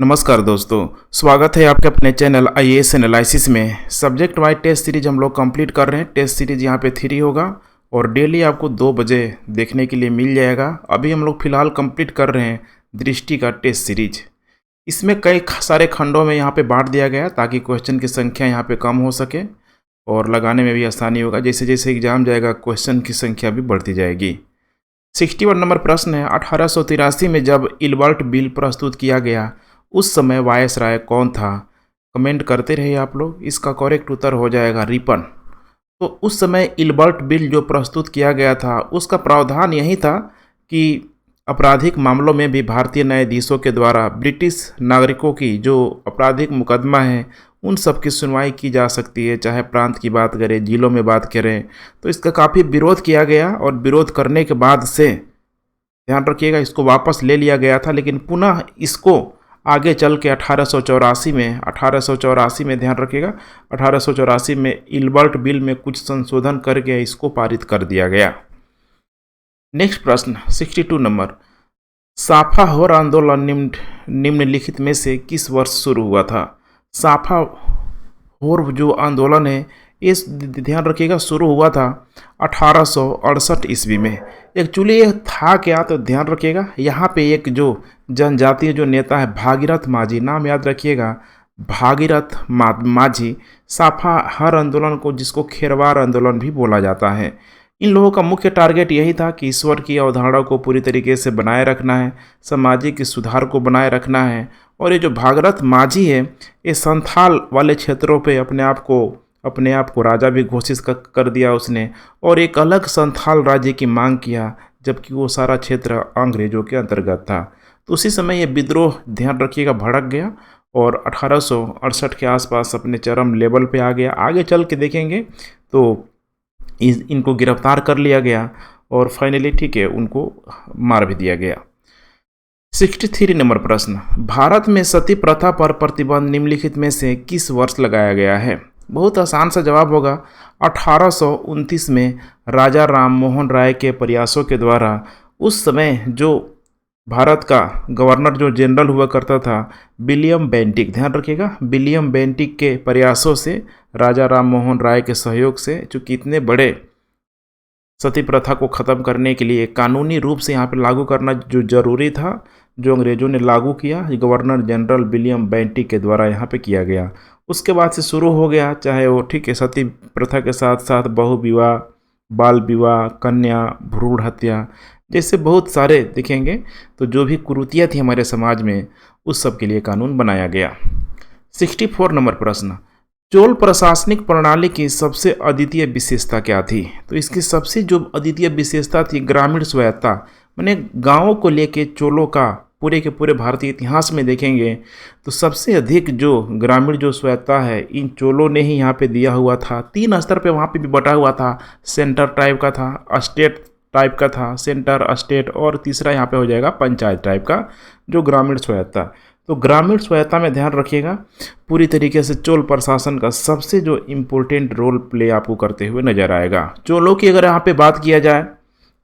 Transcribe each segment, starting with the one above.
नमस्कार दोस्तों, स्वागत है आपके अपने चैनल आईएएस एनालिसिस में। सब्जेक्ट वाइज टेस्ट सीरीज हम लोग कंप्लीट कर रहे हैं। टेस्ट सीरीज यहाँ पे 3 होगा और डेली आपको 2 बजे देखने के लिए मिल जाएगा। अभी हम लोग फिलहाल कंप्लीट कर रहे हैं दृष्टि का टेस्ट सीरीज। इसमें कई सारे खंडों में यहाँ पे बांट दिया गया ताकि क्वेश्चन की संख्या यहाँ पे कम हो सके और लगाने में भी आसानी होगा। जैसे जैसे एग्जाम जाएगा क्वेश्चन की संख्या भी बढ़ती जाएगी। 61 नंबर प्रश्न है, 1883 में जब इल्बर्ट बिल प्रस्तुत किया गया उस समय वायसराय कौन था? कमेंट करते रहिए आप लोग। इसका करेक्ट उत्तर हो जाएगा रिपन। तो उस समय इल्बर्ट बिल जो प्रस्तुत किया गया था उसका प्रावधान यही था कि आपराधिक मामलों में भी भारतीय न्यायाधीशों के द्वारा ब्रिटिश नागरिकों की जो आपराधिक मुकदमा है उन सब की सुनवाई की जा सकती है, चाहे प्रांत की बात करें, जिलों में बात करें। तो इसका काफ़ी विरोध किया गया और विरोध करने के बाद से ध्यान रखिएगा इसको वापस ले लिया गया था, लेकिन पुनः इसको आगे चल के 1884 में ध्यान रखिएगा 1884 में इल्बर्ट बिल में कुछ संशोधन करके इसको पारित कर दिया गया। नेक्स्ट प्रश्न 62 नंबर, साफाहोर आंदोलन निम्नलिखित में से किस वर्ष शुरू हुआ था? साफाहोर जो आंदोलन है इस ध्यान रखिएगा शुरू हुआ था 1868 ईस्वी में। एक्चुअली ये था क्या, तो ध्यान रखिएगा यहाँ पे एक जो जनजातीय जो नेता है भागीरथ माझी, नाम याद रखिएगा, भागीरथ माझी साफाहोर आंदोलन को जिसको खेरवार आंदोलन भी बोला जाता है। इन लोगों का मुख्य टारगेट यही था कि ईश्वर की अवधारणा को पूरी तरीके से बनाए रखना है, सामाजिक सुधार को बनाए रखना है। और ये जो भागीरथ माझी है ये संथाल वाले क्षेत्रों पे अपने आप को राजा भी घोषित कर दिया उसने, और एक अलग संथाल राज्य की मांग किया, जबकि वो सारा क्षेत्र अंग्रेजों के अंतर्गत था। तो उसी समय ये विद्रोह ध्यान रखिएगा भड़क गया और 1868 के आसपास अपने चरम लेवल पे आ गया। आगे चल के देखेंगे तो इनको गिरफ्तार कर लिया गया और फाइनली उनको मार भी दिया गया। 63 नंबर प्रश्न, भारत में सती प्रथा पर प्रतिबंध निम्नलिखित में से किस वर्ष लगाया गया है? बहुत आसान सा जवाब होगा 1829 में राजा राम मोहन राय के प्रयासों के द्वारा उस समय जो भारत का गवर्नर जो जनरल हुआ करता था विलियम बेंटिक, ध्यान रखिएगा विलियम बेंटिक के प्रयासों से राजा राम मोहन राय के सहयोग से, चूँकि इतने बड़े सती प्रथा को ख़त्म करने के लिए कानूनी रूप से यहाँ पे लागू करना जो ज़रूरी था, जो अंग्रेज़ों ने लागू किया गवर्नर जनरल विलियम बेंटिक के द्वारा यहाँ पे किया गया। उसके बाद से शुरू हो गया, चाहे वो सती प्रथा के साथ साथ बहु विवाह, बाल विवाह, कन्या भ्रूण हत्या जैसे बहुत सारे देखेंगे, तो जो भी कुरीतियाँ थी हमारे समाज में उस सब के लिए कानून बनाया गया। 64 नंबर प्रश्न, चोल प्रशासनिक प्रणाली की सबसे अद्वितीय विशेषता क्या थी? तो इसकी सबसे जो अद्वितीय विशेषता थी ग्रामीण स्वायत्ता, माने गाँवों को लेके चोलों का पूरे के पूरे भारतीय इतिहास में देखेंगे तो सबसे अधिक जो ग्रामीण जो स्वायत्ता है इन चोलों ने ही यहाँ पे दिया हुआ था। 3 स्तर पे वहाँ पे भी बटा हुआ था, सेंटर टाइप का था, स्टेट टाइप का था, सेंटर स्टेट, और तीसरा यहाँ पे हो जाएगा पंचायत टाइप का जो ग्रामीण स्वायत्ता। तो ग्रामीण स्वायत्ता में ध्यान रखिएगा पूरी तरीके से चोल प्रशासन का सबसे जो इम्पोर्टेंट रोल प्ले आपको करते हुए नजर आएगा। चोलों की अगर यहाँ पे बात किया जाए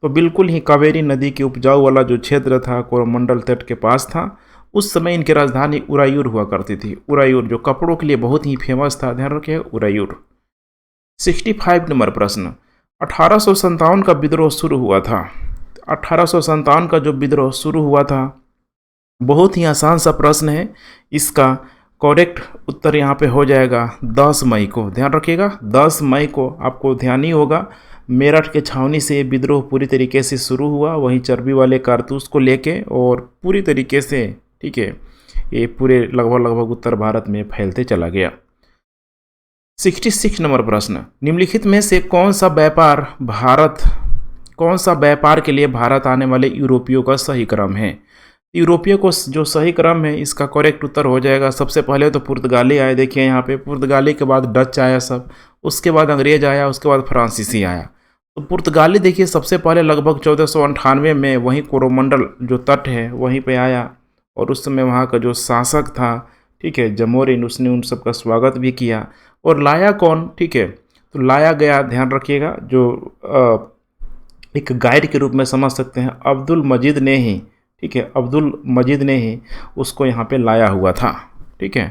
तो बिल्कुल ही कावेरी नदी के उपजाऊ वाला जो क्षेत्र था कोरोमंडल तट के पास था। उस समय इनकी राजधानी उरायूर हुआ करती थी। उरायूर जो कपड़ों के लिए बहुत ही फेमस था, ध्यान रखिएगा उरायूर। 65 नंबर प्रश्न, 1857 का विद्रोह शुरू हुआ था। 1857 का जो विद्रोह शुरू हुआ था बहुत ही आसान सा प्रश्न है। इसका करेक्ट उत्तर यहाँ पे हो जाएगा 10 मई को। ध्यान रखिएगा 10 मई को आपको ध्यान ही होगा मेरठ के छावनी से विद्रोह पूरी तरीके से शुरू हुआ, वहीं चर्बी वाले कारतूस को लेके, और पूरी तरीके से ये पूरे लगभग उत्तर भारत में फैलते चला गया। 66 नंबर प्रश्न, निम्नलिखित में से कौन सा व्यापार के लिए भारत आने वाले यूरोपियों का सही क्रम है? यूरोपियों को जो सही क्रम है इसका करेक्ट उत्तर हो जाएगा, सबसे पहले तो पुर्तगाली आए, देखिए यहाँ पे पुर्तगाली के बाद डच आया सब, उसके बाद अंग्रेज आया, उसके बाद फ्रांसीसी आया। तो पुर्तगाली देखिए सबसे पहले लगभग 1498 में वहीं कोरोमंडल जो तट है वहीं पे आया, और उस समय वहाँ का जो शासक था जमोरिन, उसने उन सब का स्वागत भी किया। और लाया कौन? तो लाया गया, ध्यान रखिएगा, जो एक गाइड के रूप में समझ सकते हैं, अब्दुल मजीद ने ही ठीक है, अब्दुल मजीद ने ही उसको यहाँ पे लाया हुआ था। ठीक है,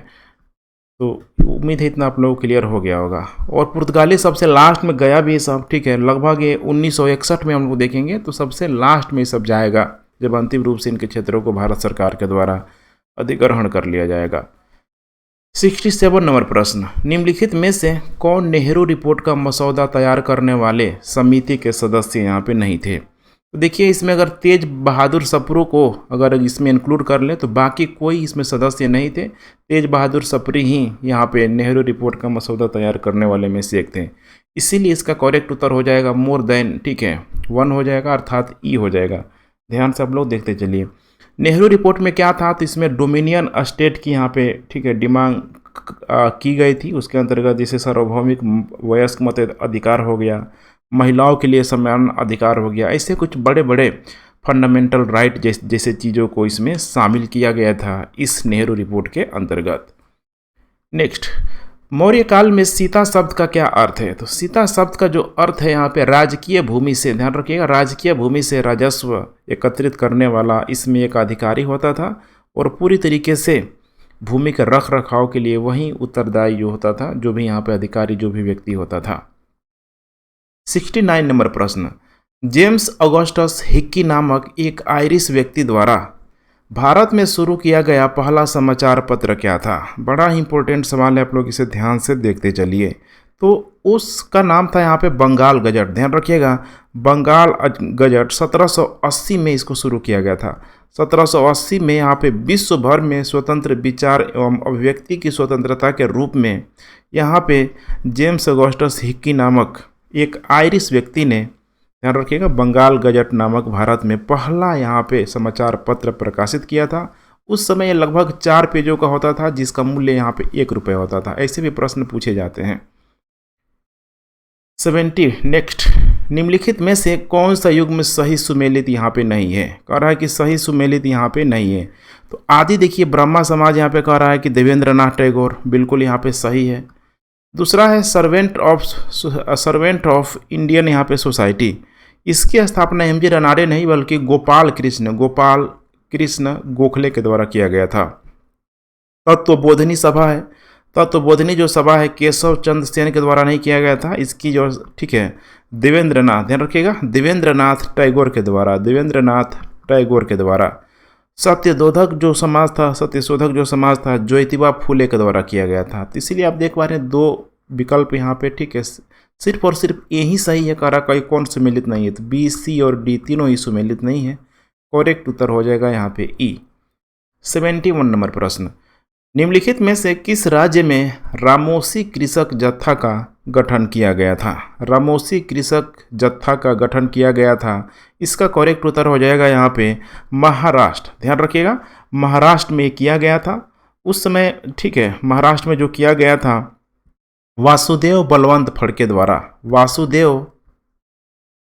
तो उम्मीद है इतना आप लोगों को क्लियर हो गया होगा। और पुर्तगाली सबसे लास्ट में गया भी सब। ठीक है, लगभग ये 1961 में हम लोग देखेंगे तो सबसे लास्ट में ये सब जाएगा, जब अंतिम रूप से इनके क्षेत्रों को भारत सरकार के द्वारा अधिग्रहण कर लिया जाएगा। 67 नंबर प्रश्न, निम्नलिखित में से कौन नेहरू रिपोर्ट का मसौदा तैयार करने वाले समिति के सदस्य यहाँ पे नहीं थे? तो देखिए, इसमें अगर तेज बहादुर सप्रू को अगर इसमें इंक्लूड कर ले तो बाकी कोई इसमें सदस्य नहीं थे। तेज बहादुर सप्रू ही यहाँ पे नेहरू रिपोर्ट का मसौदा तैयार करने वाले में से एक थे। इसीलिए इसका करेक्ट उत्तर हो जाएगा मोर देन, ठीक है, 1 हो जाएगा, अर्थात ई हो जाएगा। ध्यान से आप लोग देखते चलिए। नेहरू रिपोर्ट में क्या था, तो इसमें डोमिनियन स्टेट की यहाँ पे, ठीक है, डिमांड की गई थी। उसके अंतर्गत जैसे सार्वभौमिक वयस्क मत अधिकार हो गया, महिलाओं के लिए समान अधिकार हो गया, ऐसे कुछ बड़े बड़े फंडामेंटल राइट जैसे चीज़ों को इसमें शामिल किया गया था इस नेहरू रिपोर्ट के अंतर्गत। नेक्स्ट, मौर्य काल में सीता शब्द का क्या अर्थ है? तो सीता शब्द का जो अर्थ है यहाँ पे राजकीय भूमि से, ध्यान रखिएगा, राजकीय भूमि से राजस्व एकत्रित करने वाला इसमें एक अधिकारी होता था और पूरी तरीके से भूमि के रख रखाव के लिए वही उत्तरदायी जो होता था, जो भी यहाँ पे अधिकारी, जो भी व्यक्ति होता था। 69 नंबर प्रश्न, जेम्स ऑगस्टस हिक्की नामक एक आयरिश व्यक्ति द्वारा भारत में शुरू किया गया पहला समाचार पत्र क्या था? बड़ा ही इंपॉर्टेंट सवाल है, आप लोग इसे ध्यान से देखते चलिए। तो उसका नाम था यहाँ पे बंगाल गजट। ध्यान रखिएगा, बंगाल गजट 1780 में इसको शुरू किया गया था। 1780 में यहाँ पे विश्व भर में स्वतंत्र विचार एवं अभिव्यक्ति की स्वतंत्रता के रूप में यहाँ पे जेम्स ऑगस्टस हिक्की नामक एक आयरिश व्यक्ति ने, ध्यान रखिएगा, बंगाल गजट नामक भारत में पहला यहाँ पे समाचार पत्र प्रकाशित किया था। उस समय ये लगभग 4 पेजों का होता था, जिसका मूल्य यहाँ पे 1 रुपये होता था। ऐसे भी प्रश्न पूछे जाते हैं। 70 नेक्स्ट, निम्नलिखित में से कौन सा युग में सही सुमेलित यहाँ पे नहीं है? कह रहा है कि सही सुमेलित यहाँ पे नहीं है। तो आदि देखिए, ब्रह्मा समाज यहाँ पे कह रहा है कि देवेंद्र नाथ टैगोर, बिल्कुल यहाँ पे सही है। दूसरा है सर्वेंट ऑफ इंडियन यहाँ पे सोसाइटी, इसकी स्थापना एम जी रनारे नहीं बल्कि गोपाल कृष्ण गोखले के द्वारा किया गया था। तत्वबोधिनी सभा है, तत्वबोधिनी जो सभा है केशव चंद्र सेन के द्वारा नहीं किया गया था, इसकी जो, ठीक है, देवेंद्रनाथ, ध्यान रखिएगा, देवेंद्रनाथ टैगोर के द्वारा। सत्यशोधक जो समाज था ज्योतिबा फूले के द्वारा किया गया था। तो इसीलिए आप देख पा रहे हैं 2 विकल्प यहाँ पे, ठीक है, सिर्फ और सिर्फ यही सही है। करा कोई कौन सुमेलित नहीं है? तो बी, सी और डी तीनों ही सुमेलित नहीं है। करेक्ट उत्तर हो जाएगा यहाँ पे ई। 71 नंबर प्रश्न, निम्नलिखित में से किस राज्य में रामोसी कृषक जत्था का गठन किया गया था? रामोसी कृषक जत्था का गठन किया गया था, इसका करेक्ट उत्तर हो जाएगा यहाँ पे महाराष्ट्र। ध्यान रखिएगा, महाराष्ट्र में किया गया था उस समय, ठीक है। महाराष्ट्र में जो किया गया था वासुदेव बलवंत फड़के द्वारा,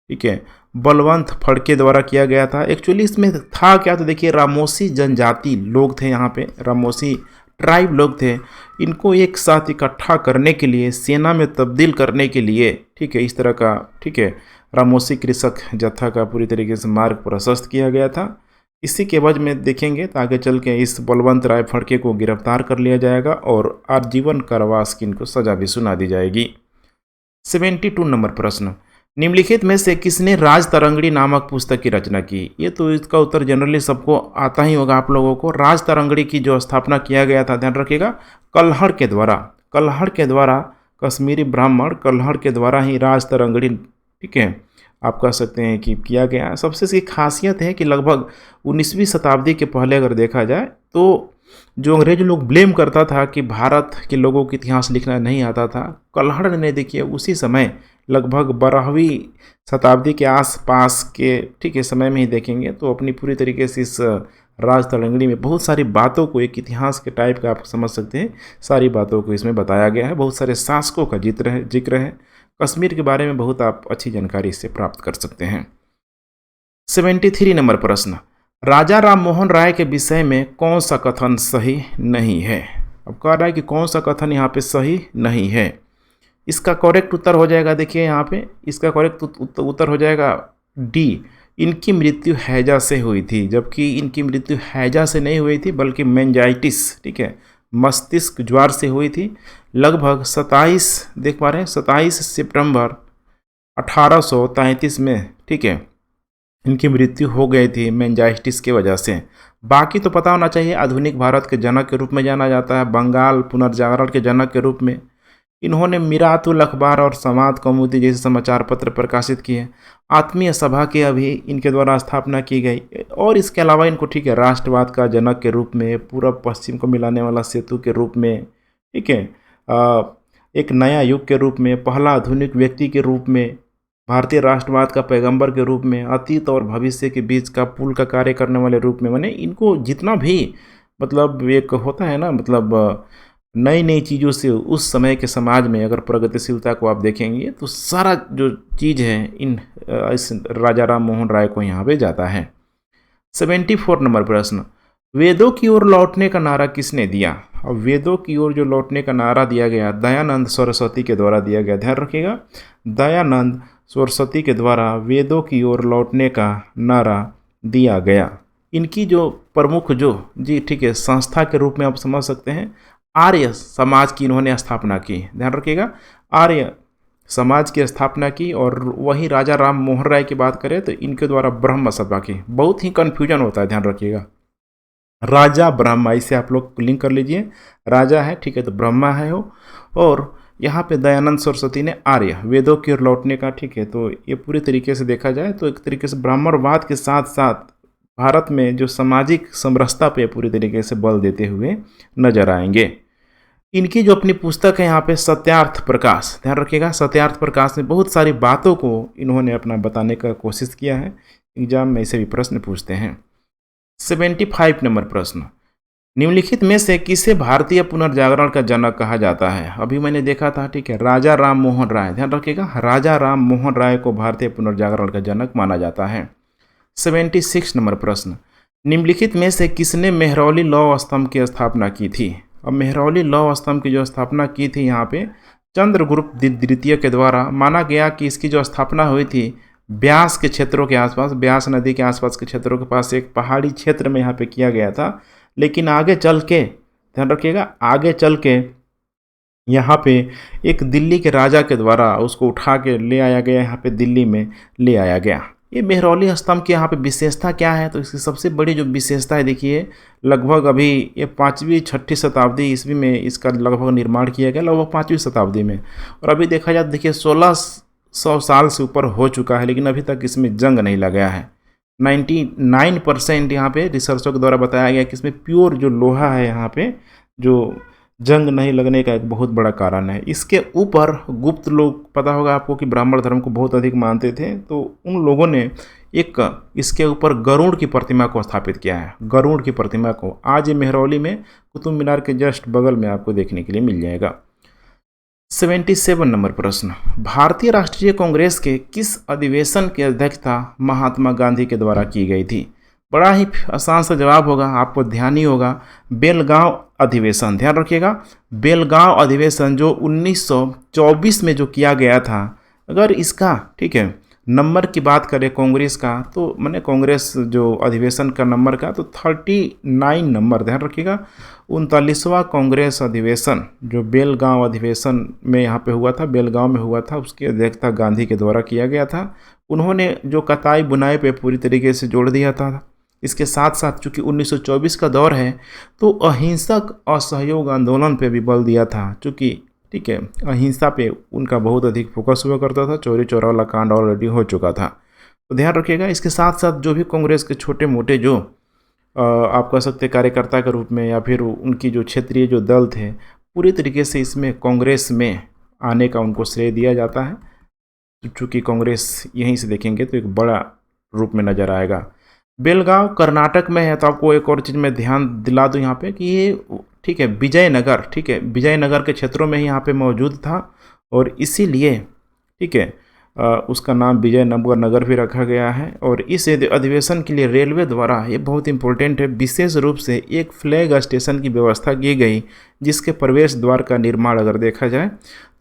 ठीक है, बलवंत फड़के द्वारा किया गया था। एक्चुअली इसमें था क्या, तो देखिए, रामोसी जनजाति लोग थे यहाँ पे, रामोसी ट्राइब लोग थे। इनको एक साथ इकट्ठा करने के लिए, सेना में तब्दील करने के लिए, ठीक है, इस तरह का, ठीक है, रामोसी कृषक जत्था का पूरी तरीके से मार्ग प्रशस्त किया गया था। इसी के वजह में देखेंगे तो आगे चल के इस बलवंत राय फड़के को गिरफ्तार कर लिया जाएगा और आजीवन कारावास की इनको सजा भी सुना दी जाएगी। 72 नंबर प्रश्न, निम्नलिखित में से किसने राज तरंगड़ी नामक पुस्तक की रचना की? ये तो इसका उत्तर जनरली सबको आता ही होगा आप लोगों को। राज तरंगड़ी की जो स्थापना किया गया था, ध्यान रखिएगा, कल्हड़ के द्वारा कश्मीरी ब्राह्मण कल्हड़ के द्वारा ही राज तरंगड़ी, ठीक है, आप कह सकते हैं कि किया गया। सबसे इसकी खासियत है कि लगभग 19वीं शताब्दी के पहले अगर देखा जाए तो जो अंग्रेज लोग ब्लेम करता था कि भारत के लोगों को इतिहास लिखना नहीं आता था, कल्हड़ ने, देखिए, उसी समय लगभग 12वीं शताब्दी के आसपास के, ठीक है, समय में ही देखेंगे तो अपनी पूरी तरीके से इस राज तरंगड़ी में बहुत सारी बातों को, एक इतिहास के टाइप का आप समझ सकते हैं, सारी बातों को इसमें बताया गया है। बहुत सारे शासकों का जिक्र है। कश्मीर के बारे में बहुत आप अच्छी जानकारी इससे प्राप्त कर सकते हैं। 73 नंबर प्रश्न, राजा राम मोहन राय के विषय में कौन सा कथन सही नहीं है? अब कह रहा है कि कौन सा कथन यहाँ पे सही नहीं है। इसका करेक्ट उत्तर हो जाएगा, देखिए यहाँ पे इसका करेक्ट उत्तर हो जाएगा डी, इनकी मृत्यु हैजा से हुई थी, जबकि इनकी मृत्यु हैजा से नहीं हुई थी बल्कि मेनिंजाइटिस, ठीक है, मस्तिष्क ज्वार से हुई थी। लगभग 27, देख पा रहे हैं, 27 सितंबर 1833 में, ठीक है, इनकी मृत्यु हो गई थी मेनिंजाइटिस की वजह से। बाकी तो पता होना चाहिए, आधुनिक भारत के जनक के रूप में जाना जाता है, बंगाल पुनर्जागरण के जनक के रूप में। इन्होंने मिरातुल अखबार और समाज कौमुदी जैसे समाचार पत्र प्रकाशित किए। आत्मीय सभा की अभी इनके द्वारा स्थापना की गई, और इसके अलावा इनको, ठीक है, राष्ट्रवाद का जनक के रूप में, पूरब पश्चिम को मिलाने वाला सेतु के रूप में, ठीक है, एक नया युग के रूप में, पहला आधुनिक व्यक्ति के रूप में, भारतीय राष्ट्रवाद का पैगंबर के रूप में, अतीत और भविष्य के बीच का पुल का कार्य करने वाले रूप में, माने इनको जितना भी, मतलब एक होता है ना, मतलब नई नई चीज़ों से उस समय के समाज में अगर प्रगतिशीलता को आप देखेंगे तो सारा जो चीज़ है इस राजा राम मोहन राय को यहाँ पे जाता है। 74 नंबर प्रश्न, वेदों की ओर लौटने का नारा किसने दिया? अब वेदों की ओर जो लौटने का नारा दिया गया, दयानंद सरस्वती के द्वारा दिया गया। ध्यान रखिएगा, दयानंद सरस्वती के द्वारा वेदों की ओर लौटने का नारा दिया गया। इनकी जो प्रमुख जो जी, ठीक है, संस्था के रूप में आप समझ सकते हैं, आर्य समाज की इन्होंने स्थापना की। ध्यान रखिएगा, आर्य समाज की स्थापना की। और वही राजा राम मोहन राय की बात करें तो इनके द्वारा ब्रह्म सभा की। बहुत ही कन्फ्यूजन होता है, ध्यान रखिएगा, राजा ब्रह्मा, इसे आप लोग लिंक कर लीजिए, राजा है, ठीक है, तो ब्रह्मा है वो, और यहाँ पे दयानंद सरस्वती ने आर्य, वेदों की ओर लौटने का, ठीक है। तो ये पूरी तरीके से देखा जाए तो एक तरीके से ब्राह्मणवाद के साथ साथ भारत में जो सामाजिक समरसता पे पूरी तरीके से बल देते हुए नजर आएंगे। इनकी जो अपनी पुस्तक है यहाँ पे सत्यार्थ प्रकाश, ध्यान रखिएगा, सत्यार्थ प्रकाश में बहुत सारी बातों को इन्होंने अपना बताने का कोशिश किया है। एग्जाम में ऐसे भी प्रश्न पूछते हैं। 75 नंबर प्रश्न, निम्नलिखित में से किसे भारतीय पुनर्जागरण का जनक कहा जाता है? अभी मैंने देखा था, ठीक है, राजा राम मोहन राय। ध्यान रखिएगा, राजा राम मोहन राय को भारतीय पुनर्जागरण का जनक माना जाता है। 76 नंबर प्रश्न, निम्नलिखित में से किसने मेहरौली लौह स्तंभ की स्थापना की थी? अब मेहरौली लौह स्तंभ की जो स्थापना की थी यहाँ पे चंद्रगुप्त द्वितीय के द्वारा। माना गया कि इसकी जो स्थापना हुई थी ब्यास के क्षेत्रों के आसपास, ब्यास नदी के आसपास के क्षेत्रों के पास एक पहाड़ी क्षेत्र में यहाँ पे किया गया था। लेकिन आगे चल के, ध्यान रखिएगा, आगे चल के यहाँ पे एक दिल्ली के राजा के द्वारा उसको उठा के ले आया गया, यहाँ पे दिल्ली में ले आया गया। ये मेहरौली स्तंभ की यहाँ पे विशेषता क्या है? तो इसकी सबसे बड़ी जो विशेषता है, देखिए, लगभग अभी ये 5वीं-6ठी शताब्दी ईस्वी में इसका लगभग निर्माण किया गया, लगभग 5वीं शताब्दी में। और अभी देखा जाए, देखिए, 1600 साल से ऊपर हो चुका है, लेकिन अभी तक इसमें जंग नहीं लगा है। 99% यहाँ पे रिसर्चों के द्वारा बताया गया कि इसमें प्योर जो लोहा है, यहाँ पे जो जंग नहीं लगने का एक बहुत बड़ा कारण है। इसके ऊपर गुप्त लोग, पता होगा आपको कि ब्राह्मण धर्म को बहुत अधिक मानते थे, तो उन लोगों ने एक इसके ऊपर गरुड़ की प्रतिमा को स्थापित किया है। गरुड़ की प्रतिमा को आज ये मेहरौली में कुतुब मीनार के जस्ट बगल में आपको देखने के लिए मिल जाएगा। 77 नंबर प्रश्न, भारतीय राष्ट्रीय कांग्रेस के किस अधिवेशन की अध्यक्षता महात्मा गांधी के द्वारा की गई थी? बड़ा ही आसान सा जवाब होगा, आपको ध्यान ही होगा, बेलगांव अधिवेशन। ध्यान रखिएगा, बेलगांव अधिवेशन जो 1924 में जो किया गया था। अगर इसका, ठीक है, नंबर की बात करें कांग्रेस का, तो मैंने कांग्रेस जो अधिवेशन का नंबर का तो 39 नंबर। ध्यान रखिएगा, 39वां कांग्रेस अधिवेशन जो बेलगांव अधिवेशन में यहाँ पे हुआ था, बेलगांव में हुआ था, उसकी अध्यक्षता गांधी के द्वारा किया गया था। उन्होंने जो कताई बुनाई पे पूरी तरीके से जोड़ दिया था। इसके साथ साथ चूँकि 1924 का दौर है तो अहिंसक असहयोग आंदोलन पे भी बल दिया था, चूँकि, ठीक है, अहिंसा पे उनका बहुत अधिक फोकस हुआ करता था। चोरी चोरा वाला कांड ऑलरेडी हो चुका था, तो ध्यान रखिएगा। इसके साथ साथ जो भी कांग्रेस के छोटे मोटे जो आप कह सकते कार्यकर्ता के रूप में या फिर उनकी जो क्षेत्रीय जो दल थे, पूरी तरीके से इसमें कांग्रेस में आने का उनको श्रेय दिया जाता है। चूँकि कांग्रेस यहीं से देखेंगे तो एक बड़ा रूप में नजर आएगा। बेलगांव कर्नाटक में है, तो आपको एक और चीज़ में ध्यान दिला दूँ यहाँ पे कि ये, ठीक है, विजयनगर, ठीक है, विजयनगर के क्षेत्रों में ही यहाँ पे मौजूद था। और इसीलिए, ठीक है, उसका नाम विजयनगर नगर भी रखा गया है। और इस अधिवेशन के लिए रेलवे द्वारा, ये बहुत इंपॉर्टेंट है, विशेष रूप से एक फ्लैग स्टेशन की व्यवस्था की गई, जिसके प्रवेश द्वार का निर्माण अगर देखा जाए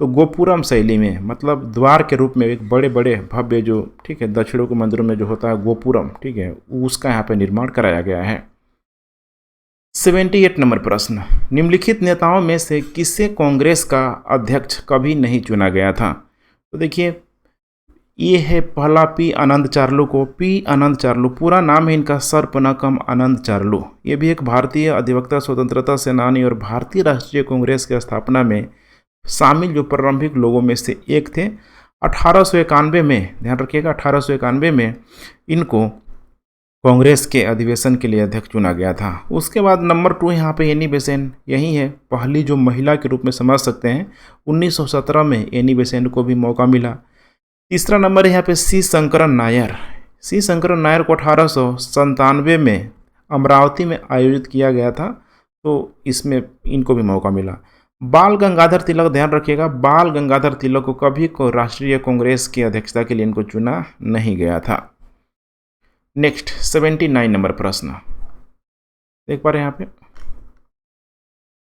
तो गोपुरम शैली में, मतलब द्वार के रूप में एक बड़े बड़े भव्य जो, ठीक है, दक्षिणों के मंदिरों में जो होता है गोपुरम, ठीक है, उसका यहाँ पे निर्माण कराया गया है। 78 नंबर प्रश्न, निम्नलिखित नेताओं में से किसे कांग्रेस का अध्यक्ष कभी नहीं चुना गया था? तो देखिए, ये है पहला पी आनंद चार्लू को। पी आनंद चार्लू, पूरा नाम है इनका सर्पनकम आनंद चार्लू। ये भी एक भारतीय अधिवक्ता, स्वतंत्रता सेनानी और भारतीय राष्ट्रीय कांग्रेस की स्थापना में शामिल जो प्रारंभिक लोगों में से एक थे। 1891 में, ध्यान रखिएगा, 1891 में इनको कांग्रेस के अधिवेशन के लिए अध्यक्ष चुना गया था। उसके बाद नंबर 2 यहाँ पे एनी बेसेंट, यही है पहली जो महिला के रूप में समझ सकते हैं। 1917 में एनी बेसेंट को भी मौका मिला। तीसरा नंबर है यहाँ पे सी शंकरन नायर। सी शंकरन नायर को 1897 में अमरावती में आयोजित किया गया था, तो इसमें इनको भी मौका मिला। बाल गंगाधर तिलक, ध्यान रखिएगा, बाल गंगाधर तिलक को कभी को राष्ट्रीय कांग्रेस की अध्यक्षता के लिए इनको चुना नहीं गया था। नेक्स्ट 79 नंबर प्रश्न देख पा रहे हैं यहाँ पे,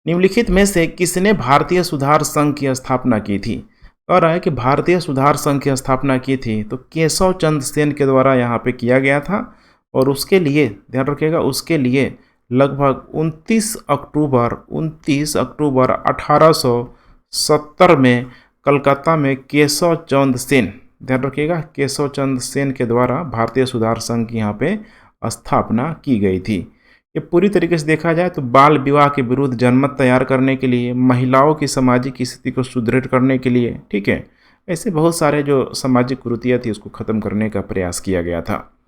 निम्नलिखित में से किसने भारतीय सुधार संघ की स्थापना की थी? कह रहा है कि भारतीय सुधार संघ की स्थापना की थी तो केशव चंद्र सेन के द्वारा यहाँ पे किया गया था। और उसके लिए ध्यान रखिएगा, उसके लिए लगभग 29 अक्टूबर 1870 में कलकत्ता में केशव चंद्र सेन, ध्यान रखिएगा, केशव चंद्र सेन के द्वारा भारतीय सुधार संघ की यहाँ पे स्थापना की गई थी। ये पूरी तरीके से देखा जाए तो बाल विवाह के विरुद्ध जनमत तैयार करने के लिए, महिलाओं की सामाजिक स्थिति को सुदृढ़ करने के लिए, ठीक है, ऐसे बहुत सारे जो सामाजिक कुरीतियाँ थी उसको खत्म करने का प्रयास किया गया था।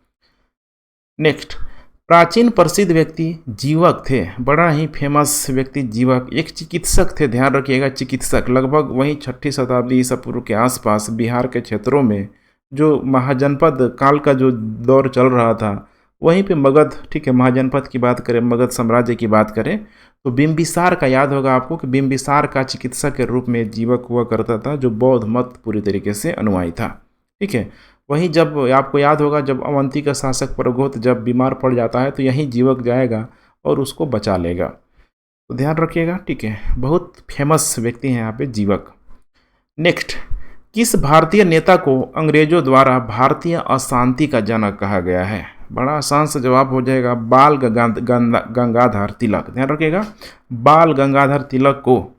नेक्स्ट, प्राचीन प्रसिद्ध व्यक्ति जीवक थे, बड़ा ही फेमस व्यक्ति जीवक एक चिकित्सक थे। ध्यान रखिएगा, चिकित्सक, लगभग वहीं 6ठी शताब्दी ईसा पूर्व के आसपास बिहार के क्षेत्रों में जो महाजनपद काल का जो दौर चल रहा था, वहीं पे मगध, ठीक है, महाजनपद की बात करें, मगध साम्राज्य की बात करें तो बिंबिसार का याद होगा आपको कि बिंबिसार का चिकित्सक के रूप में जीवक हुआ करता था, जो बौद्ध मत पूरी तरीके से अनुयायी था, ठीक है। वहीं जब आपको याद होगा, जब अवंती का शासक प्रगोत जब बीमार पड़ जाता है तो यहीं जीवक जाएगा और उसको बचा लेगा, तो ध्यान रखिएगा, ठीक है, बहुत फेमस व्यक्ति हैं यहाँ पे जीवक। नेक्स्ट, किस भारतीय नेता को अंग्रेजों द्वारा भारतीय अशांति का जनक कहा गया है? बड़ा आसान सा जवाब हो जाएगा, बाल गंगाधर तिलक। ध्यान रखिएगा, बाल गंगाधर तिलक को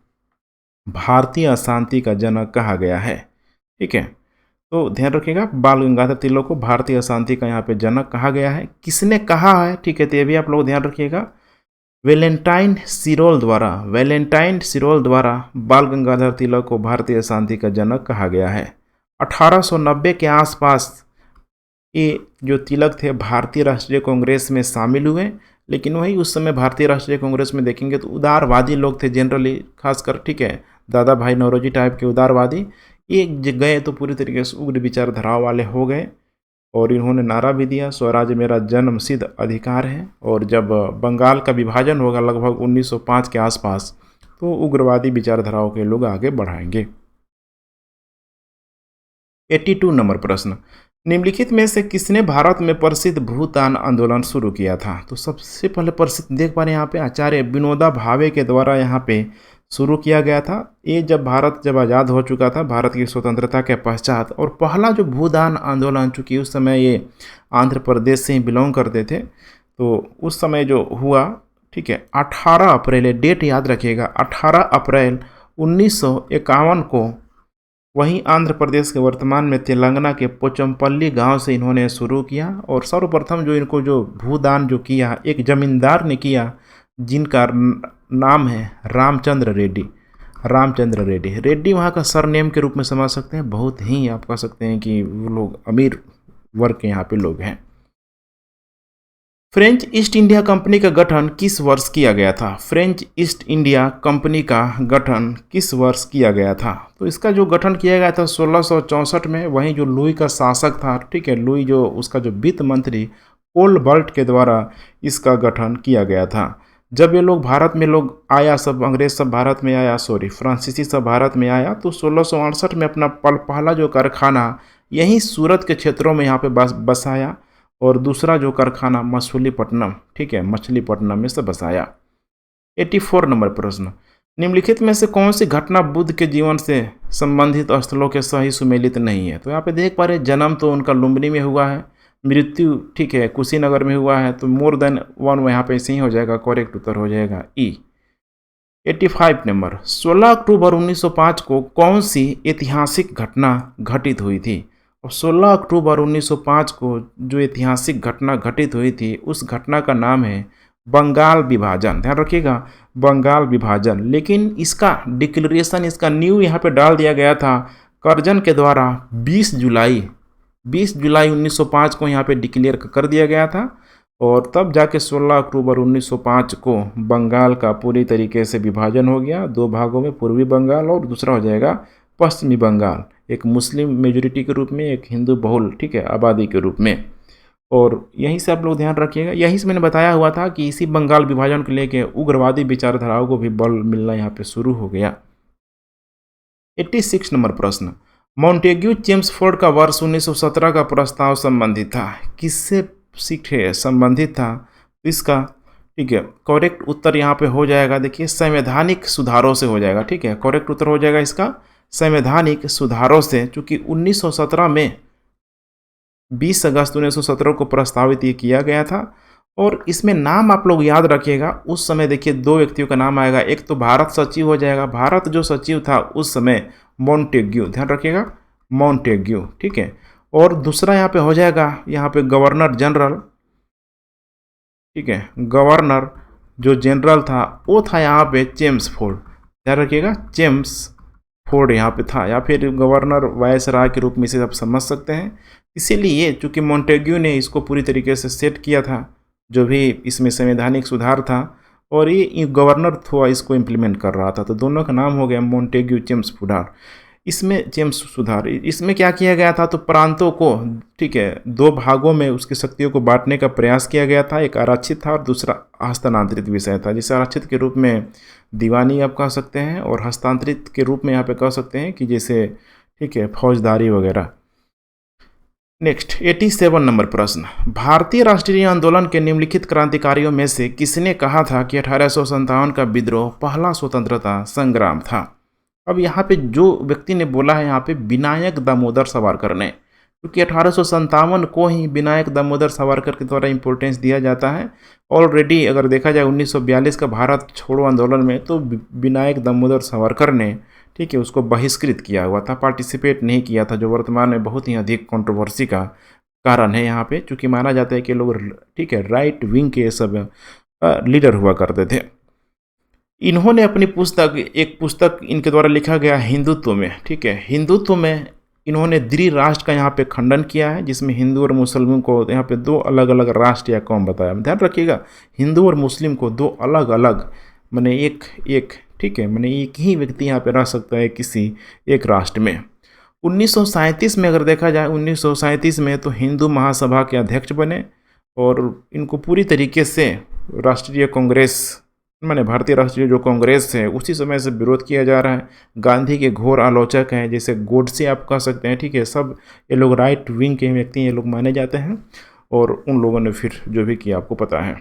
भारतीय अशांति का जनक कहा गया है, ठीक है। तो ध्यान रखिएगा, बाल गंगाधर तिलक को भारतीय अशांति का यहाँ पे जनक कहा गया है। किसने कहा है, ठीक है, तो ये भी आप लोग ध्यान रखिएगा, वैलेंटाइन सिरोल द्वारा बाल गंगाधर तिलक को भारतीय शांति का जनक कहा गया है। 1890 के आसपास ये जो तिलक थे भारतीय राष्ट्रीय कांग्रेस में शामिल हुए, लेकिन वही उस समय भारतीय राष्ट्रीय कांग्रेस में देखेंगे तो उदारवादी लोग थे जनरली, खासकर, ठीक है, दादा भाई नौरोजी टाइप के उदारवादी। ये गए तो पूरी तरीके से उग्र विचारधारा वाले हो गए और इन्होंने नारा भी दिया, स्वराज मेरा जन्म सिद्ध अधिकार है। और जब बंगाल का विभाजन होगा लगभग 1905 के आसपास, तो उग्रवादी विचारधाराओं के लोग आगे बढ़ाएंगे। 82 नंबर प्रश्न, निम्नलिखित में से किसने भारत में प्रसिद्ध भूदान आंदोलन शुरू किया था? तो सबसे पहले प्रसिद्ध देख पा रहे हैं यहाँ पे आचार्य विनोबा भावे के द्वारा यहाँ पे शुरू किया गया था। ये जब आज़ाद हो चुका था, भारत की स्वतंत्रता के पश्चात, और पहला जो भूदान आंदोलन, चूँकि उस समय ये आंध्र प्रदेश से ही बिलोंग करते थे, तो उस समय जो हुआ, ठीक है, 18 अप्रैल, डेट याद रखिएगा, 18 अप्रैल 1951 को वहीं आंध्र प्रदेश के वर्तमान में तेलंगाना के पोचमपल्ली गांव से इन्होंने शुरू किया। और सर्वप्रथम जो इनको जो भूदान जो किया एक जमींदार ने किया, जिनका नाम है रामचंद्र रेड्डी। रेड्डी वहाँ का सरनेम के रूप में समझ सकते हैं, बहुत ही आप कह सकते हैं कि वो लोग अमीर वर्ग के यहाँ पे लोग हैं। फ्रेंच ईस्ट इंडिया कंपनी का गठन किस वर्ष किया गया था? फ्रेंच ईस्ट इंडिया कंपनी का गठन किस वर्ष किया गया था? तो इसका जो गठन किया गया था 1664 में, वहीं जो लुई का शासक था, ठीक है, लुई जो उसका जो वित्त मंत्री कोलबर्ट के द्वारा इसका गठन किया गया था। जब ये लोग भारत में लोग आया, सब अंग्रेज सब भारत में आया, फ्रांसीसी सब भारत में आया, तो 1668 में अपना पहला जो कारखाना यहीं सूरत के क्षेत्रों में यहाँ पे बसाया। और दूसरा जो कारखाना मछलीपट्टनम, ठीक है, मछलीपट्टनम में से बसाया। 84 नंबर प्रश्न, निम्नलिखित में से कौन सी घटना बुद्ध के जीवन से संबंधित स्थलों के सही सुमेलित नहीं है? तो यहाँ पे देख पा रहे जन्म तो उनका लुम्बिनी में हुआ है, मृत्यु ठीक है कुशीनगर में हुआ है, तो मोर देन वन यहाँ पे ऐसे ही हो जाएगा, करेक्ट उत्तर हो जाएगा ई। 85 नंबर, 16 अक्टूबर 1905 को कौन सी ऐतिहासिक घटना घटित हुई थी? और 16 अक्टूबर 1905 को जो ऐतिहासिक घटना घटित हुई थी उस घटना का नाम है बंगाल विभाजन। ध्यान रखिएगा, बंगाल विभाजन। लेकिन इसका डिक्लेरेशन, इसका न्यू यहाँ पे डाल दिया गया था कर्जन के द्वारा 20 जुलाई 1905 को यहाँ पे डिक्लेयर कर दिया गया था। और तब जाके 16 अक्टूबर 1905 को बंगाल का पूरी तरीके से विभाजन हो गया 2 भागों में, पूर्वी बंगाल और दूसरा हो जाएगा पश्चिमी बंगाल, एक मुस्लिम मेजोरिटी के रूप में, एक हिंदू बहुल ठीक है आबादी के रूप में। और यहीं से आप लोग ध्यान रखिएगा, यहीं से मैंने बताया हुआ था कि इसी बंगाल विभाजन को लेके उग्रवादी विचारधाराओं को भी बल मिलना यहाँ पे शुरू हो गया। 86 नंबर प्रश्न, मॉन्टेग्यू चेम्सफोर्ड का वर्ष 1917 का प्रस्ताव संबंधित था, किससे संबंधित था? तो इसका ठीक है करेक्ट उत्तर यहाँ पे हो जाएगा, देखिए संवैधानिक सुधारों से हो जाएगा। ठीक है, करेक्ट उत्तर हो जाएगा इसका संवैधानिक सुधारों से, चूंकि 1917 में 20 अगस्त 1917 को प्रस्तावित ये किया गया था। और इसमें नाम आप लोग याद रखिएगा, उस समय देखिए 2 व्यक्तियों का नाम आएगा, एक तो भारत सचिव हो जाएगा, भारत जो सचिव था उस समय मॉन्टेग्यू, ध्यान रखिएगा मॉन्टेग्यू, ठीक है। और दूसरा यहाँ पे हो जाएगा यहाँ पे गवर्नर जनरल, ठीक है, गवर्नर जो जनरल था वो था यहाँ पे चेम्सफोर्ड, ध्यान रखिएगा चेम्सफोर्ड यहाँ पे था, या फिर गवर्नर वायसराय के रूप में इसे आप समझ सकते हैं। इसीलिए चूंकि मॉन्टेग्यू ने इसको पूरी तरीके से सेट किया था, जो भी इसमें संवैधानिक सुधार था, और ये गवर्नर था इसको इम्प्लीमेंट कर रहा था, तो दोनों का नाम हो गया मॉन्टेग्यू चेम्सफोर्ड। इसमें जेम्स सुधार, इसमें क्या किया गया था, तो प्रांतों को ठीक है 2 भागों में उसकी शक्तियों को बांटने का प्रयास किया गया था, एक आरक्षित था और दूसरा हस्तांतरित विषय था। जिसे आरक्षित के रूप में दीवानी आप कह सकते हैं, और हस्तांतरित के रूप में यहाँ पे कह सकते हैं कि जैसे ठीक है फौजदारी वगैरह। नेक्स्ट 87 नंबर प्रश्न, भारतीय राष्ट्रीय आंदोलन के निम्नलिखित क्रांतिकारियों में से किसने कहा था कि 1857 का विद्रोह पहला स्वतंत्रता संग्राम था? अब यहाँ पे जो व्यक्ति ने बोला है यहाँ पे विनायक दामोदर सावरकर ने, क्योंकि 1857 को ही विनायक दामोदर सावरकर के द्वारा इम्पोर्टेंस दिया जाता है। ऑलरेडी अगर देखा जाए 1942 का भारत छोड़ो आंदोलन में तो विनायक दामोदर सावरकर ने ठीक है उसको बहिष्कृत किया हुआ था, पार्टिसिपेट नहीं किया था, जो वर्तमान में बहुत ही अधिक कंट्रोवर्सी का कारण है यहाँ पे, चूँकि माना जाता है कि लोग ठीक है राइट विंग के सब लीडर हुआ करते थे। इन्होंने अपनी एक पुस्तक इनके द्वारा लिखा गया हिंदुत्व में, ठीक है हिंदुत्व में इन्होंने द्वि राष्ट्र का यहाँ पे खंडन किया है, जिसमें हिंदू और मुस्लिम को यहाँ पे 2 अलग अलग राष्ट्र या कौम बताया। ध्यान रखिएगा हिंदू और मुस्लिम को 2 अलग अलग माने एक ठीक है माने एक ही व्यक्ति यहाँ पे रह सकता है किसी एक राष्ट्र में। 1937 में अगर देखा जाए 1937 में तो हिंदू महासभा के अध्यक्ष बने, और इनको पूरी तरीके से राष्ट्रीय कांग्रेस माने भारतीय राष्ट्रीय जो कांग्रेस है उसी समय से विरोध किया जा रहा है। गांधी के घोर आलोचक हैं, जैसे गोडसे आप कह सकते हैं, ठीक है सब ये लोग राइट विंग के व्यक्ति ये लोग माने जाते हैं, और उन लोगों ने फिर जो भी किया आपको पता है।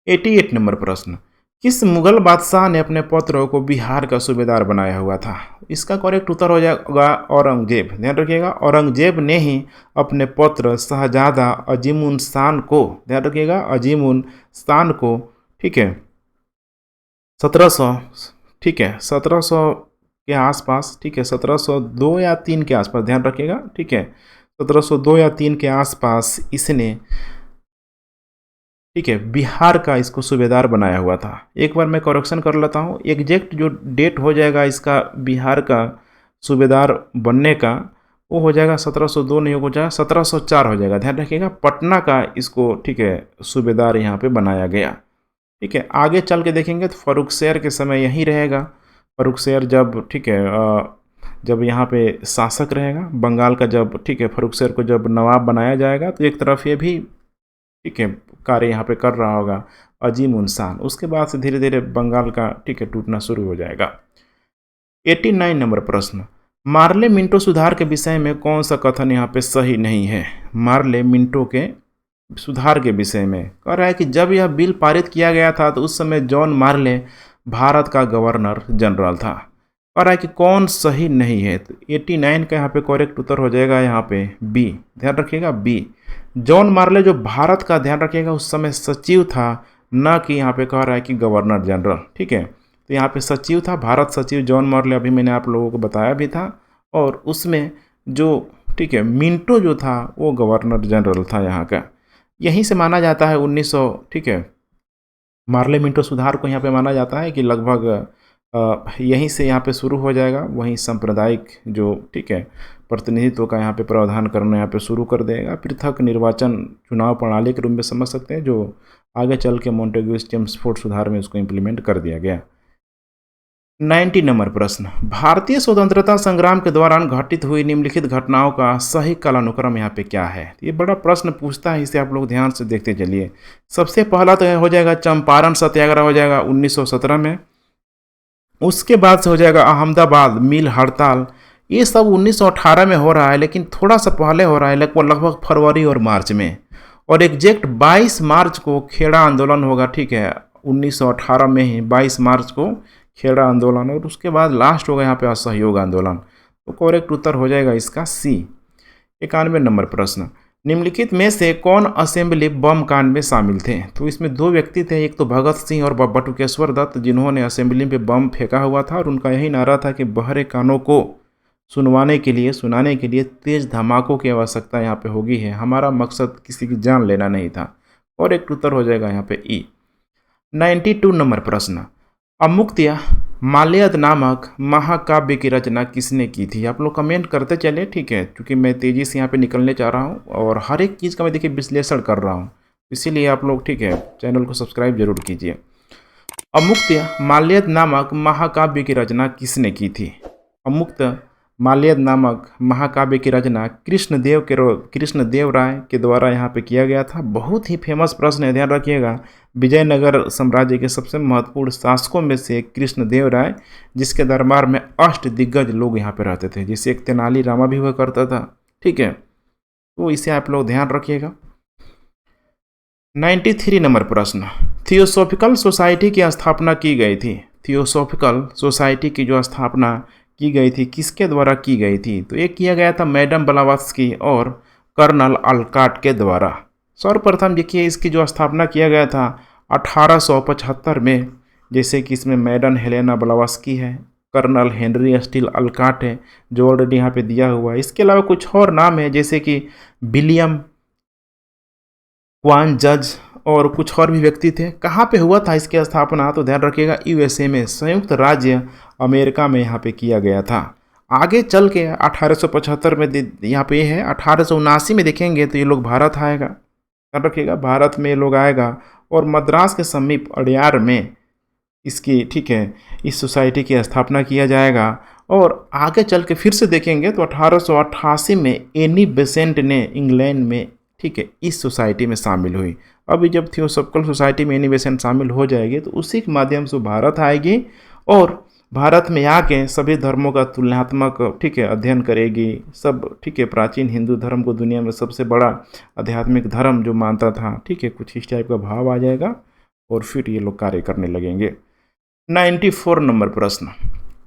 88 नंबर प्रश्न, किस मुगल बादशाह ने अपने पुत्रों को बिहार का सूबेदार बनाया हुआ था? इसका करेक्ट उत्तर हो जाएगा औरंगजेब। ध्यान रखिएगा औरंगजेब ने ही अपने पुत्र शहजादा अजीमुन शान को, ध्यान रखिएगा अजीमुन शान को, ठीक है 1700 ठीक है 1700 के आसपास, ठीक है 1702 या 3 के आसपास, ध्यान रखिएगा ठीक है 1702 या 3 के आसपास इसने ठीक है बिहार का इसको सूबेदार बनाया हुआ था। एक बार मैं करेक्शन कर लेता हूँ, एग्जैक्ट जो डेट हो जाएगा इसका बिहार का सूबेदार बनने का वो हो जाएगा 1702 नहीं हो जाएगा 1704 हो जाएगा। ध्यान रखिएगा पटना का इसको ठीक है सूबेदार यहाँ पे बनाया गया। ठीक है आगे चल के देखेंगे तो फर्रुखशहर के समय यही रहेगा। फर्रुखशहर जब ठीक है जब यहाँ पे शासक रहेगा बंगाल का, जब ठीक है फर्रुखशहर को जब नवाब बनाया जाएगा तो एक तरफ ये भी ठीक है कार्य यहाँ पे कर रहा होगा अजीमुन शान। उसके बाद से धीरे धीरे बंगाल का ठीक है टूटना शुरू हो जाएगा। 89 नंबर प्रश्न, मार्ले मिंटो सुधार के विषय में कौन सा कथन यहाँ पे सही नहीं है? मार्ले मिंटो के सुधार के विषय में कह रहा है कि जब यह बिल पारित किया गया था तो उस समय जॉन मार्ले भारत का गवर्नर जनरल था। कह रहा है कि कौन सही नहीं है, तो 89 का यहाँ पे करेक्ट उत्तर हो जाएगा यहाँ पे बी। ध्यान रखिएगा बी। जॉन मार्ले जो भारत का, ध्यान रखिएगा, उस समय सचिव था, न कि यहाँ पे कह रहा है कि गवर्नर जनरल। ठीक है, तो यहाँ पे सचिव था, भारत सचिव जॉन मार्ले, अभी मैंने आप लोगों को बताया भी था। और उसमें जो, ठीक है, मिंटो जो था वो गवर्नर जनरल था यहाँ का। यहीं से माना जाता है 1900, ठीक है, मार्ले मिंटो सुधार को यहाँ पे माना जाता है कि लगभग यहीं से यहाँ पे शुरू हो जाएगा। वहीं सांप्रदायिक जो, ठीक है, प्रतिनिधित्व का यहाँ पे प्रावधान करना यहाँ पे शुरू कर देगा। पृथक निर्वाचन चुनाव प्रणाली के रूप में समझ सकते हैं, जो आगे चल के मोंटेग्यू चेम्सफोर्ड सुधार में उसको इम्प्लीमेंट कर दिया गया। 90 नंबर प्रश्न, भारतीय स्वतंत्रता संग्राम के दौरान घटित हुई निम्नलिखित घटनाओं का सही कालानुक्रम यहाँ पे क्या है? ये बड़ा प्रश्न पूछता है, इसे आप लोग ध्यान से देखते चलिए। सबसे पहला तो हो जाएगा चंपारण सत्याग्रह, हो जाएगा 1917 में। उसके बाद से हो जाएगा अहमदाबाद मिल हड़ताल। ये सब 1918 में हो रहा है, लेकिन थोड़ा सा पहले हो रहा है, लगभग फरवरी और मार्च में। और एग्जैक्ट 22 मार्च को खेड़ा आंदोलन होगा। ठीक है, 1918 में ही 22 मार्च को खेड़ा आंदोलन, और उसके बाद लास्ट होगा यहाँ पे असहयोग आंदोलन। तो करेक्ट उत्तर हो जाएगा इसका सी। 91 नंबर प्रश्न, निम्नलिखित में से कौन असेंबली बम कांड में शामिल थे? तो इसमें दो व्यक्ति थे, एक तो भगत सिंह और बटुकेश्वर दत्त, जिन्होंने असेंबली पे बम फेंका हुआ था और उनका यही नारा था कि बहरे कानों को सुनाने के लिए तेज धमाकों की आवश्यकता यहाँ पे होगी है, हमारा मकसद किसी की जान लेना नहीं था। और एक उत्तर हो जाएगा यहाँ पे ई। 92 नंबर प्रश्न, अमुक्त्य माल्यद नामक महाकाव्य की रचना किसने की थी? आप लोग कमेंट करते चले, ठीक है, क्योंकि मैं तेज़ी से यहाँ पे निकलने चाह रहा हूँ और हर एक चीज़ का मैं देखिए विश्लेषण कर रहा हूँ, इसीलिए आप लोग, ठीक है, चैनल को सब्सक्राइब जरूर कीजिए। अमुक्त्य माल्यद नामक महाकाव्य की रचना किसने की थी? अमुक्त्य माल्यद नामक महाकाव्य की रचना कृष्णदेव राय के द्वारा यहाँ पे किया गया था। बहुत ही फेमस प्रश्न है, ध्यान रखिएगा। विजयनगर साम्राज्य के सबसे महत्वपूर्ण शासकों में से कृष्णदेव राय, जिसके दरबार में अष्ट दिग्गज लोग यहाँ पे रहते थे, जिसे एक तेनाली रामा भी हुआ करता था। ठीक है, तो इसे आप लोग ध्यान रखिएगा। 93 नंबर प्रश्न, थियोसॉफिकल सोसाइटी की स्थापना की गई थी। थियोसॉफिकल सोसाइटी की जो स्थापना की गई थी किसके द्वारा की गई थी? तो एक किया गया था मैडम ब्लावत्स्की और कर्नल अल्काट के द्वारा। सर्वप्रथम देखिए इसकी जो स्थापना किया गया था 1875 में, जैसे कि इसमें मैडम हेलेना ब्लावत्स्की है, कर्नल हेनरी स्टील अल्काट है, जो ऑलरेडी यहाँ पे दिया हुआ है। इसके अलावा कुछ और नाम है, जैसे कि विलियम क्वान जज और कुछ और भी व्यक्ति थे। कहाँ पे हुआ था इसकी स्थापना? तो ध्यान रखिएगा यूएसए में, संयुक्त राज्य अमेरिका में यहाँ पे किया गया था। आगे चल के 1875 में यहाँ पे है, 1879 में देखेंगे तो ये लोग भारत आएगा। ध्यान रखिएगा, भारत में ये लोग आएगा और मद्रास के समीप अड़यार में इसकी, ठीक है, इस सोसाइटी की स्थापना किया जाएगा। और आगे चल के फिर से देखेंगे तो 1888 में एनी बेसेंट ने इंग्लैंड में, ठीक है, इस सोसाइटी में शामिल हुई। अभी जब थियोसॉफिकल सोसाइटी में एनी बेसेंट शामिल हो जाएगी तो उसी के माध्यम से भारत आएगी और भारत में आके सभी धर्मों का तुलनात्मक, ठीक है, अध्ययन करेगी। सब, ठीक है, प्राचीन हिंदू धर्म को दुनिया में सबसे बड़ा आध्यात्मिक धर्म जो मानता था, ठीक है, कुछ इस टाइप का भाव आ जाएगा और फिर ये लोग कार्य करने लगेंगे। 94 नंबर प्रश्न,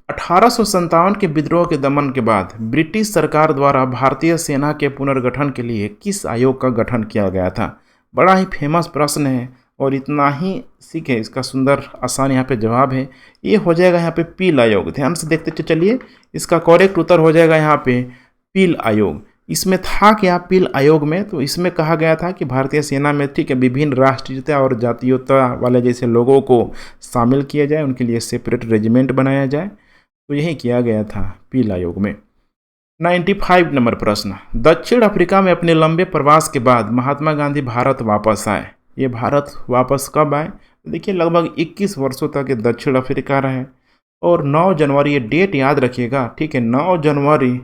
1857 के विद्रोह के दमन के बाद ब्रिटिश सरकार द्वारा भारतीय सेना के पुनर्गठन के लिए किस आयोग का गठन किया गया था? बड़ा ही फेमस प्रश्न है और इतना ही सीखे, इसका सुंदर आसान यहाँ पे जवाब है। ये हो जाएगा यहाँ पे पील आयोग। ध्यान से देखते चलिए, इसका करेक्ट उत्तर हो जाएगा यहाँ पे पील आयोग। इसमें था क्या पील आयोग में? तो इसमें कहा गया था कि भारतीय सेना में, ठीक है, विभिन्न राष्ट्रीयता और जातीयता वाले जैसे लोगों को शामिल किया जाए, उनके लिए सेपरेट रेजिमेंट बनाया जाए। तो यही किया गया था पील आयोग में। 95 नंबर प्रश्न, दक्षिण अफ्रीका में अपने लंबे प्रवास के बाद महात्मा गांधी भारत वापस आए। ये भारत वापस कब आए? देखिए लगभग 21 वर्षों तक ये दक्षिण अफ्रीका रहे और 9 जनवरी, ये डेट याद रखिएगा, ठीक है, 9 जनवरी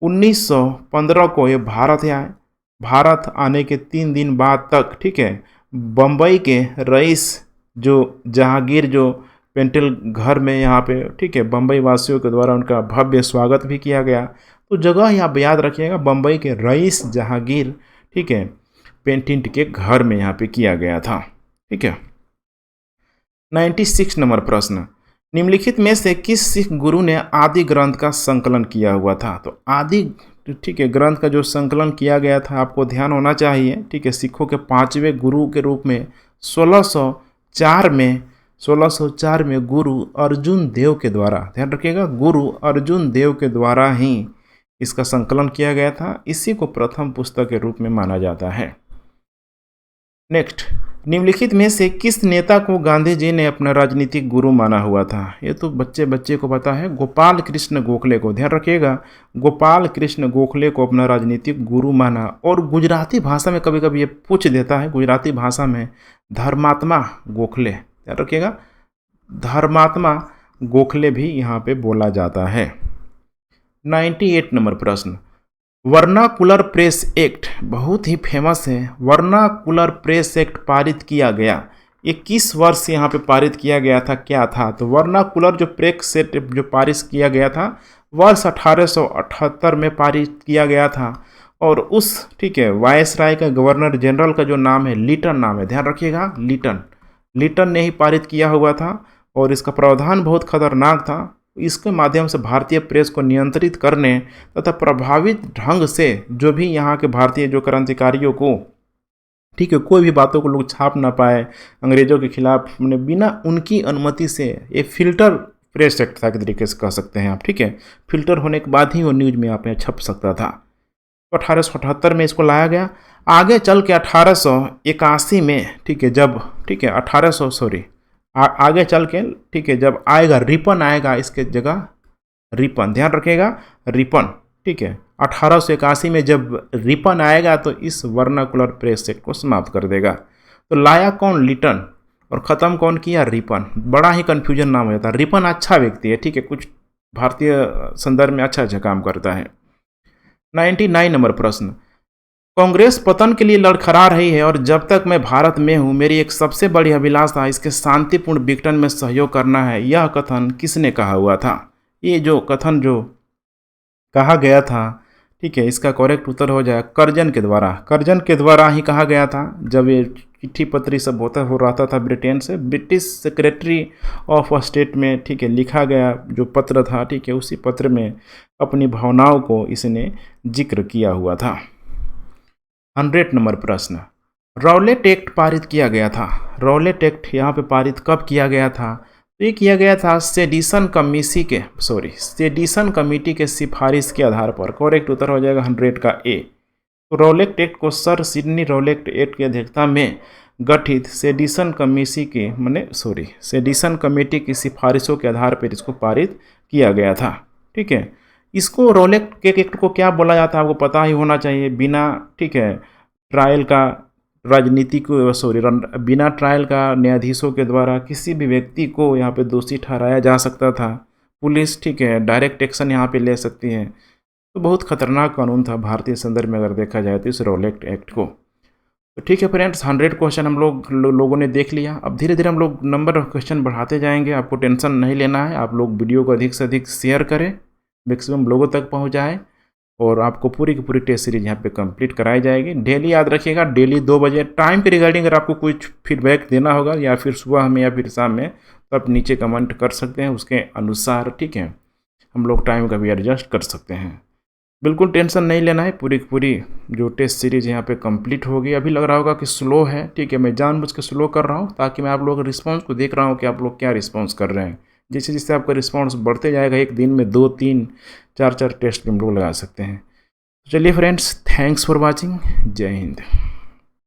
1915 को ये भारत आए। भारत आने के 3 दिन बाद तक, ठीक है, बम्बई के रईस जो जहांगीर जो पेंटिल घर में यहाँ पे, ठीक है, बम्बई वासियों के द्वारा उनका भव्य स्वागत भी किया गया। तो जगह यहाँ याद रखिएगा, बम्बई के रईस जहांगीर, ठीक है, पेंटिंट के घर में यहाँ पे किया गया था। ठीक है। 96 नंबर प्रश्न, निम्नलिखित में से किस सिख गुरु ने आदि ग्रंथ का संकलन किया हुआ था? तो आदि, ठीक है, ग्रंथ का जो संकलन किया गया था, आपको ध्यान होना चाहिए, ठीक है, सिखों के 5वें गुरु के रूप में 1604 में गुरु अर्जुन देव के द्वारा, ध्यान रखिएगा, गुरु अर्जुन देव के द्वारा ही इसका संकलन किया गया था। इसी को प्रथम पुस्तक के रूप में माना जाता है। नेक्स्ट, निम्नलिखित में से किस नेता को गांधी जी ने अपना राजनीतिक गुरु माना हुआ था? ये तो बच्चे को पता है, गोपाल कृष्ण गोखले को, ध्यान रखिएगा, गोपाल कृष्ण गोखले को अपना राजनीतिक गुरु माना। और गुजराती भाषा में कभी कभी ये पूछ देता है, गुजराती भाषा में धर्मात्मा गोखले, ध्यान रखिएगा, धर्मात्मा गोखले भी यहाँ पे बोला जाता है। 98 नंबर प्रश्न, वर्नाकुलर प्रेस एक्ट बहुत ही फेमस है। वर्नाकुलर प्रेस एक्ट पारित किया गया, ये किस वर्ष यहाँ पे पारित किया गया था, क्या था? तो वर्नाकुलर जो प्रेस एक्ट जो पारित किया गया था वर्ष 1878 में पारित किया गया था। और उस, ठीक है, वायसराय का गवर्नर जनरल का जो नाम है लिटन नाम है, ध्यान रखिएगा, लिटन ने ही पारित किया हुआ था। और इसका प्रावधान बहुत खतरनाक था। इसके माध्यम से भारतीय प्रेस को नियंत्रित करने तथा प्रभावित ढंग से जो भी यहाँ के भारतीय जो क्रांतिकारियों को, ठीक है, कोई भी बातों को लोग छाप ना पाए अंग्रेजों के खिलाफ, मैंने बिना उनकी अनुमति से, ये फिल्टर प्रेस एक्ट था एक तरीके से कह सकते हैं आप। ठीक है, फिल्टर होने के बाद ही वो न्यूज में यहाँ पे छप सकता था। तो 1878 में इसको लाया गया। आगे चल के 1881 में, ठीक है, जब, ठीक है, आगे चल के, ठीक है, जब आएगा रिपन आएगा इसके जगह, रिपन, ध्यान रखिएगा, रिपन, ठीक है, 1881 में जब रिपन आएगा तो इस वर्नाकुलर प्रेस एक्ट को समाप्त कर देगा। तो लाया कौन? लिटन, और ख़त्म कौन किया? रिपन। बड़ा ही कन्फ्यूजन नाम हो जाता है। रिपन अच्छा व्यक्ति है, ठीक है, कुछ भारतीय संदर्भ में अच्छा काम करता है। 99 नंबर प्रश्न, कांग्रेस पतन के लिए लड़खड़ा रही है और जब तक मैं भारत में हूँ मेरी एक सबसे बड़ी अभिलाषा इसके शांतिपूर्ण विघटन में सहयोग करना है। यह कथन किसने कहा हुआ था? ये जो कथन जो कहा गया था, ठीक है, इसका करेक्ट उत्तर हो जाए कर्जन के द्वारा ही कहा गया था। जब ये चिट्ठी पत्री सब हो रहा था ब्रिटेन से, ब्रिटिश सेक्रेटरी ऑफ स्टेट में, ठीक है, लिखा गया जो पत्र था, ठीक है, उसी पत्र में अपनी भावनाओं को इसने जिक्र किया हुआ था। 100 नंबर प्रश्न, रॉलेट एक्ट पारित किया गया था। रॉलेट एक्ट यहाँ पे पारित कब किया गया था? तो ये किया गया था सेडिशन कमेटी के सिफारिश के आधार पर। करेक्ट उत्तर हो जाएगा 100 का ए। तो रॉलेट एक्ट को सर सिडनी रॉलेट एक्ट की अध्यक्षता में गठित सेडिशन कमेटी की सिफारिशों के आधार पर इसको पारित किया गया था। ठीक है, इसको रॉलेट एक्ट को क्या बोला जाता है आपको पता ही होना चाहिए। बिना, ठीक है, ट्रायल का बिना ट्रायल का न्यायाधीशों के द्वारा किसी भी व्यक्ति को यहाँ पे दोषी ठहराया जा सकता था। पुलिस, ठीक है, डायरेक्ट एक्शन यहाँ पे ले सकती है। तो बहुत खतरनाक कानून था भारतीय संदर्भ में अगर देखा जाए तो इस रॉलेट एक्ट को। तो ठीक है फ्रेंड्स, 100 क्वेश्चन हम लोगों ने देख लिया। अब धीरे धीरे हम लोग नंबर ऑफ क्वेश्चन बढ़ाते जाएंगे। आपको टेंशन नहीं लेना है। आप लोग वीडियो को अधिक से अधिक शेयर करें, मैक्सिमम लोगों तक पहुँचाएँ, और आपको पूरी की पूरी टेस्ट सीरीज यहाँ पे कंप्लीट कराई जाएगी। डेली याद रखिएगा, डेली 2 बजे टाइम के रिगार्डिंग अगर आपको कुछ फीडबैक देना होगा या फिर सुबह में या फिर शाम में, तो आप नीचे कमेंट कर सकते हैं, उसके अनुसार, ठीक है, हम लोग टाइम का भी एडजस्ट कर सकते हैं। बिल्कुल टेंशन नहीं लेना है। पूरी की पूरी जो टेस्ट सीरीज यहाँ पे कंप्लीट होगी। अभी लग रहा होगा कि स्लो है, ठीक है, मैं जानबूझ के स्लो कर रहा हूँ ताकि मैं आप लोगों के रिस्पॉन्स को देख रहा हूँ कि आप लोग क्या रिस्पॉन्स कर रहे हैं। जैसे जैसे आपका रिस्पॉन्स बढ़ते जाएगा, एक दिन में 2, 3, 4 टेस्ट हम लोग लगा सकते हैं। चलिए फ्रेंड्स, थैंक्स फॉर वॉचिंग। जय हिंद।